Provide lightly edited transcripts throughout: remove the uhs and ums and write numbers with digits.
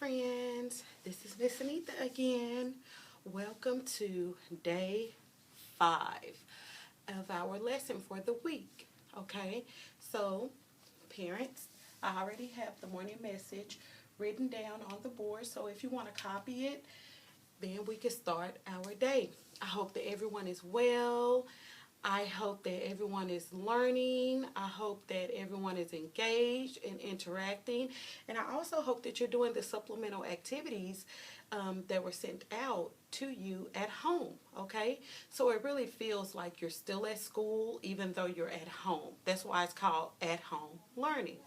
friends, this is Miss Anita again. Welcome to day 5 of our lesson for the week. Okay, so parents, I already have the morning message written down on the board, so if you want to copy it, then we can start our day. I hope that everyone is well. I hope that everyone is learning. I hope that everyone is engaged and interacting. And I also hope that you're doing the supplemental activities that were sent out to you at home, okay? So it really feels like you're still at school even though you're at home. That's why it's called at-home learning,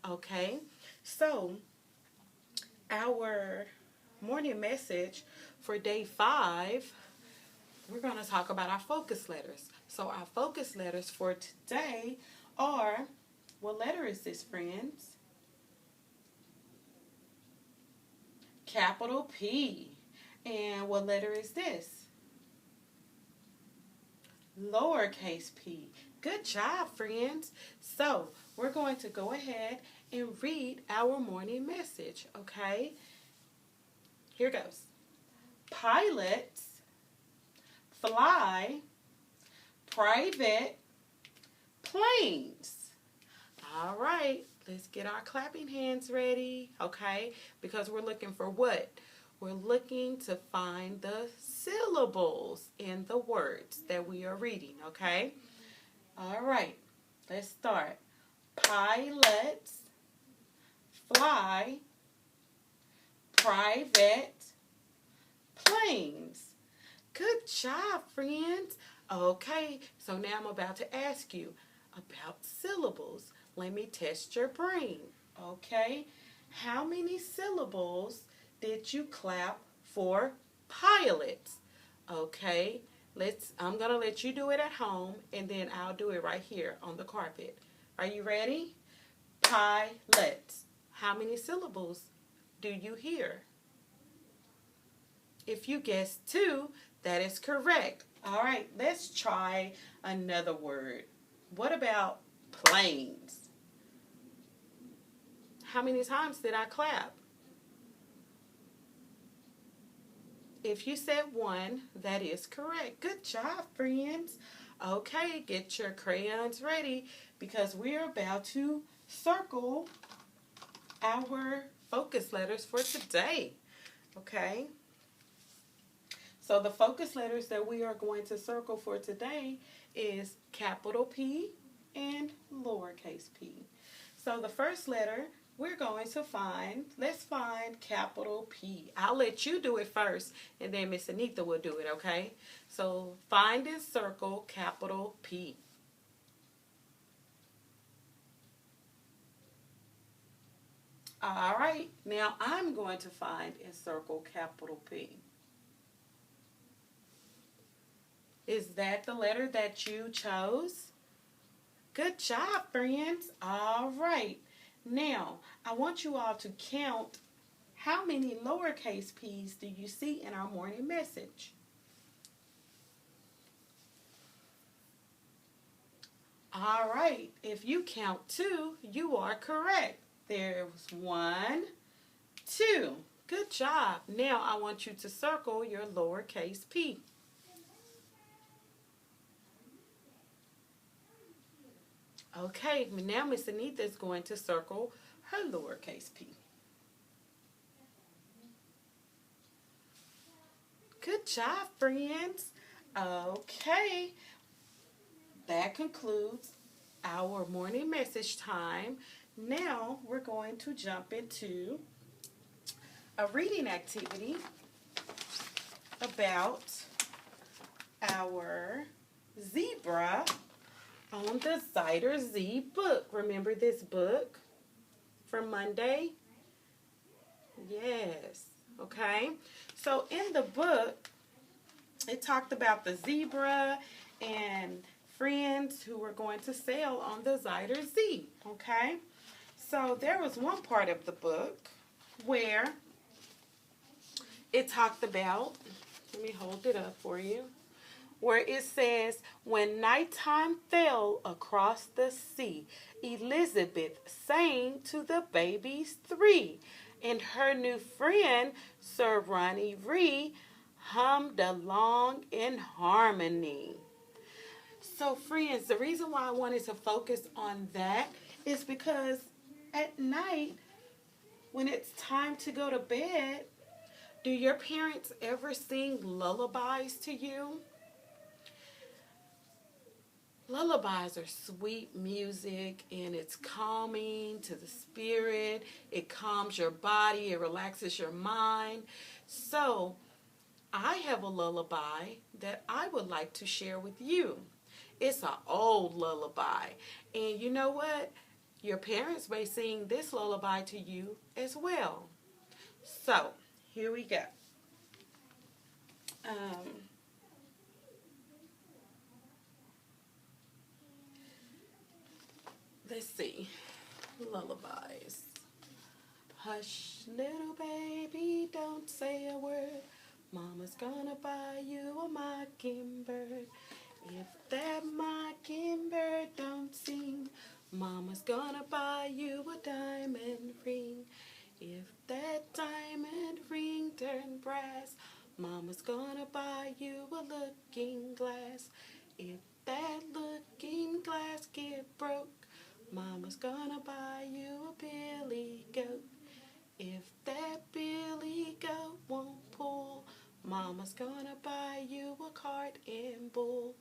okay? So our morning message for day 5, we're going to talk about our focus letters. So our focus letters for today are, what letter is this, friends? Capital P. And what letter is this? Lowercase p. Good job, friends. So we're going to go ahead and read our morning message, okay? Here goes. Pilots fly private planes. All right, let's get our clapping hands ready, okay? Because we're looking for what? We're looking to find the syllables in the words that we are reading, okay? All right, let's start. Pilots fly private planes. Good job, friends. Okay, so now I'm about to ask you about syllables. Let me test your brain. Okay, how many syllables did you clap for pilots? Okay, I'm gonna let you do it at home, and then I'll do it right here on the carpet. Are you ready? Pilots. How many syllables do you hear? If you guessed 2, that is correct. All right, let's try another word. What about planes? How many times did I clap? If you said 1, that is correct. Good job, friends. Okay, get your crayons ready because we're about to circle our focus letters for today. Okay? So the focus letters that we are going to circle for today is capital P and lowercase p. So the first letter we're going to find, let's find capital P. I'll let you do it first and then Miss Anita will do it, okay? So find and circle capital P. All right, now I'm going to find and circle capital P. Is that the letter that you chose? Good job, friends. All right. Now, I want you all to count how many lowercase p's do you see in our morning message? All right. If you count 2, you are correct. There's 1, 2. Good job. Now, I want you to circle your lowercase p. Okay, now Miss Anita is going to circle her lowercase p. Good job, friends. Okay, that concludes our morning message time. Now we're going to jump into a reading activity about our zebra on the Zyder Z book. Remember this book from Monday? Yes. Okay. So in the book, it talked about the zebra and friends who were going to sail on the Zyder Z. Okay. So there was one part of the book where it talked about, let me hold it up for you, where it says, when nighttime fell across the sea, Elizabeth sang to the babies 3. and her new friend, Sir Ronnie Ree, hummed along in harmony. So, friends, the reason why I wanted to focus on that is because at night, when it's time to go to bed, do your parents ever sing lullabies to you? Lullabies are sweet music and it's calming to the spirit. It calms your body, it relaxes your mind. So, I have a lullaby that I would like to share with you. It's an old lullaby. And you know what? Your parents may sing this lullaby to you as well. So, here we go. Um, let's see. Lullabies. Hush, little baby, don't say a word. Mama's gonna buy you a mockingbird. If that mockingbird don't sing, Mama's gonna buy you a diamond ring. If that diamond ring turn brass, Mama's gonna buy you a looking glass. If that looking glass get broke, Mama's gonna buy you a billy goat. If that billy goat won't pull, Mama's gonna buy you a cart and bull.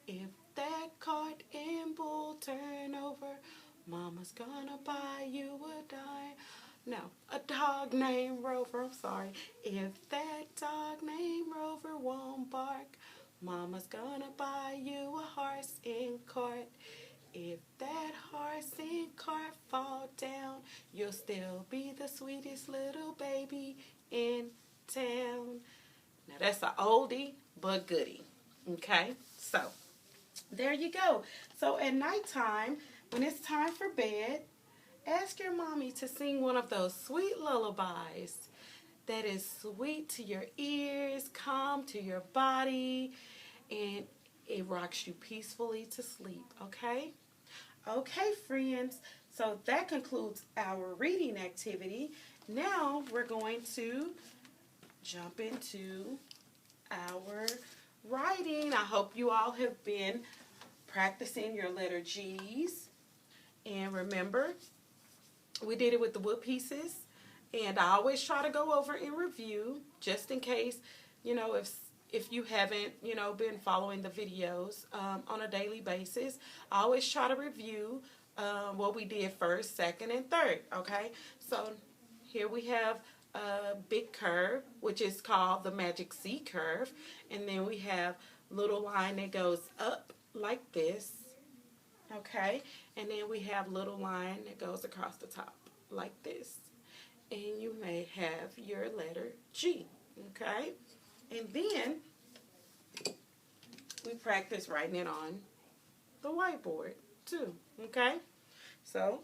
If that cart and bull turn over, Mama's gonna buy you a dog named Rover. I'm sorry. If that dog named Rover won't bark, Mama's gonna buy you a horse and cart. If that horse and cart fall down, you'll still be the sweetest little baby in town. Now that's an oldie but goodie. Okay? So, there you go. So at nighttime, when it's time for bed, ask your mommy to sing one of those sweet lullabies that is sweet to your ears, calm to your body, and it rocks you peacefully to sleep, okay? Okay, friends, so that concludes our reading activity. Now we're going to jump into our writing. I hope you all have been practicing your letter G's. And remember, we did it with the wood pieces. And I always try to go over and review just in case, if you haven't, been following the videos on a daily basis. I always try to review what we did first, second, and third, okay? So here we have a big curve, which is called the Magic C curve. And then we have a little line that goes up like this, okay? And then we have a little line that goes across the top like this. And you may have your letter G, okay? And then we practice writing it on the whiteboard too, okay? So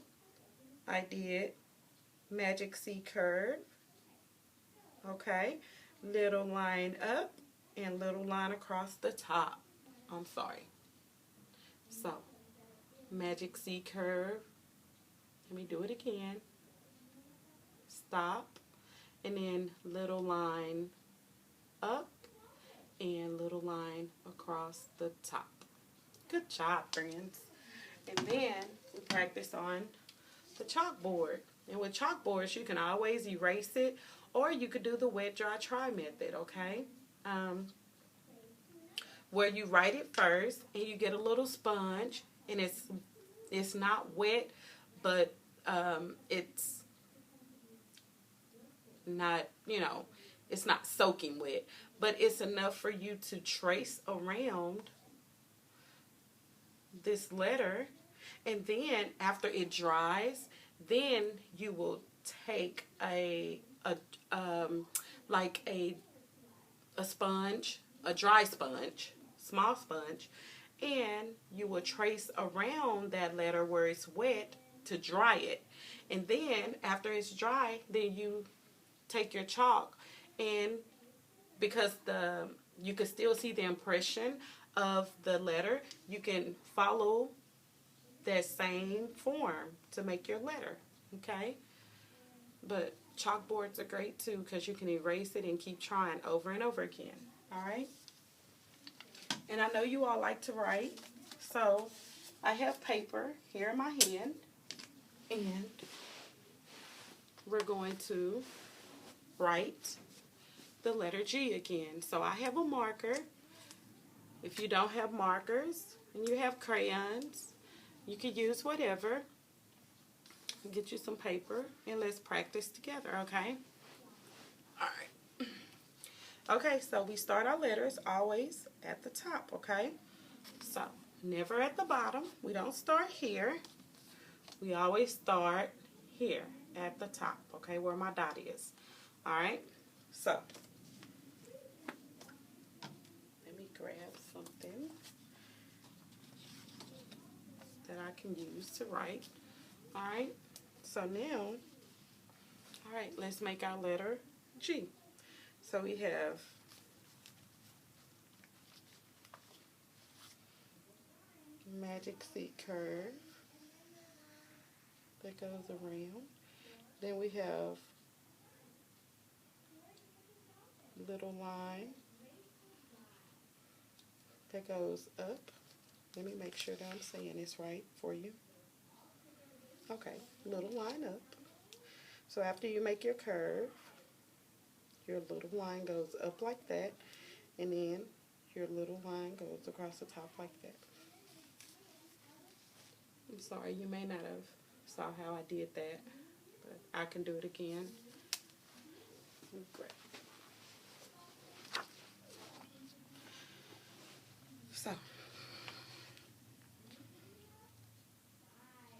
I did Magic C curve, okay? Little line up and little line across the top. I'm sorry. So Magic C curve. Let me do it again. Stop, and then little line up and little line across the top. Good job, friends. And then we practice on the chalkboard. And with chalkboards, you can always erase it, or you could do the wet, dry, try method, okay? Where you write it first, and you get a little sponge, and it's not wet, but it's not, it's not soaking wet, but it's enough for you to trace around this letter. And then after it dries, then you will take a sponge, a dry sponge, small sponge, and you will trace around that letter where it's wet to dry it. And then after it's dry, then you take your chalk, and because you can still see the impression of the letter, you can follow that same form to make your letter, okay? But chalkboards are great too because you can erase it and keep trying over and over again. All right? And I know you all like to write, so I have paper here in my hand, and we're going to write the letter G again. So I have a marker. If you don't have markers and you have crayons, you can use whatever. Get you some paper and let's practice together, okay? All right. Okay, so we start our letters always at the top, okay? So, never at the bottom. We don't start here. We always start here at the top, okay, where my dot is. All right? So, let me grab something that I can use to write. All right? So now, all right, let's make our letter G. So we have magic C curve that goes around. Then we have little line that goes up. Let me make sure that I'm saying this right for you. Okay, little line up. So after you make your curve, your little line goes up like that, and then your little line goes across the top like that. I'm sorry, you may not have saw how I did that, but I can do it again. Great. So,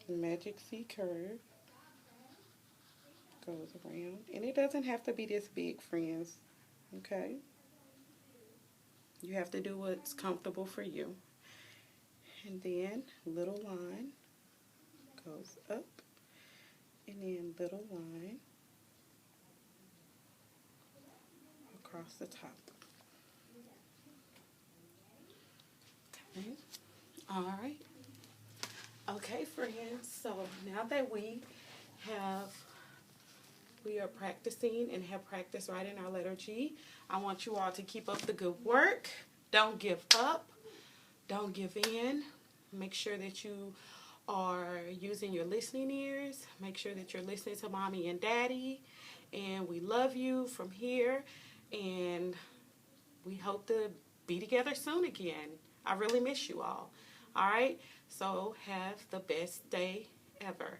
magic C curve goes around, and it doesn't have to be this big, friends, okay? You have to do what's comfortable for you. And then little line goes up, and then little line across the top. Okay, all right. Okay, friends, so now that we are practicing and have practiced writing our letter G, I want you all to keep up the good work. Don't give up. Don't give in. Make sure that you are using your listening ears. Make sure that you're listening to mommy and daddy. And we love you from here. And we hope to be together soon again. I really miss you all. All right? So have the best day ever.